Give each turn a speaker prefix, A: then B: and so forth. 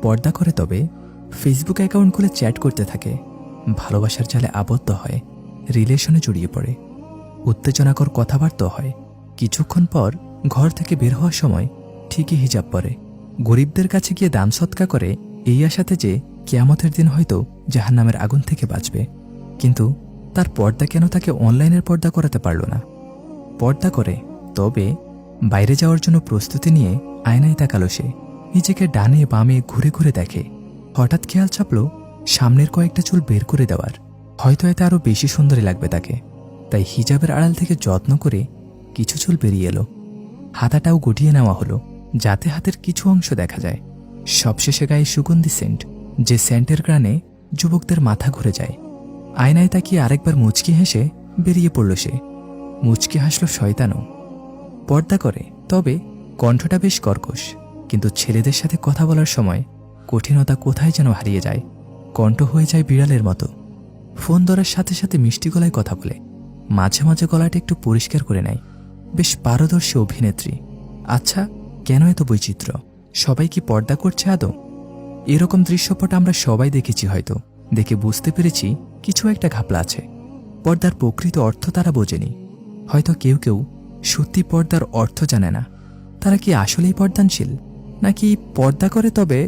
A: পর্দা করে তবে ফেসবুক অ্যাকাউন্ট খুলে চ্যাট করতে থাকে, ভালোবাসার জালে আবদ্ধ হয়, রিলেশনে জড়িয়ে পড়ে, উত্তেজনাকর কথাবার্তা হয়। কিছুক্ষণ পর ঘর থেকে বের হওয়ার সময় ঠিকই হিজাব পরে, গরিবদের কাছে গিয়ে দান সৎকা করে এই আশাতে যে কিয়ামতের দিন হয়তো জাহান্নামের আগুন থেকে বাঁচবে। কিন্তু তার পর্দা কেন তাকে অনলাইনের পর্দা করাতে পারল না? পর্দা করে তবে বাইরে যাওয়ার জন্য প্রস্তুতি নিয়ে আয়নায় তাকালো সে। নিজেকে ডানে বামে ঘুরে ঘুরে দেখে। হঠাৎ খেয়াল চাপল সামনের কয়েকটা চুল বের করে দেওয়ার। হয়তো এতে আরও বেশি সুন্দরী লাগবে তাকে। তাই হিজাবের আড়াল থেকে যত্ন করে কিছু চুল বেরিয়ে এলো। হাতাটাও গুটিয়ে নেওয়া হলো যাতে হাতের কিছু অংশ দেখা যায়। সবশেষে গায়ে সুগন্ধি সেন্ট, যে সেন্টের গ্রানে যুবকদের মাথা ঘুরে যায়। আয়নায় তাকিয়ে আরেকবার মুচকি হেসে বেরিয়ে পড়ল সে। মুচকি হাসল শয়তানও। পর্দা করে তবে কণ্ঠটা বেশ কর্কশ, কিন্তু ছেলেদের সাথে কথা বলার সময় কঠিনতা কোথায় যেন হারিয়ে যায়। কণ্ঠ হয়ে যায় বিড়ালের মতো। ফোন ধরার সাথে সাথে মিষ্টি গলায় কথা বলে, মাঝে মাঝে গলাটা একটু পরিষ্কার করে নেয়। বেশ পারদর্শী অভিনেত্রী। আচ্ছা, কেন এত বৈচিত্র্য? সবাই কি পর্দা করছে আদৌ? এরকম দৃশ্যপট আমরা সবাই দেখেছি, হয়তো দেখে বুঝতে পেরেছি কিছু একটা ঘাপলা আছে। পর্দার প্রকৃত অর্থ তারা বোঝেনি। হয়তো কেউ কেউ সত্যি পর্দার অর্থ জানে না। তারা কি আসলেই পর্দানশীল, নাকি পর্দা করে তবে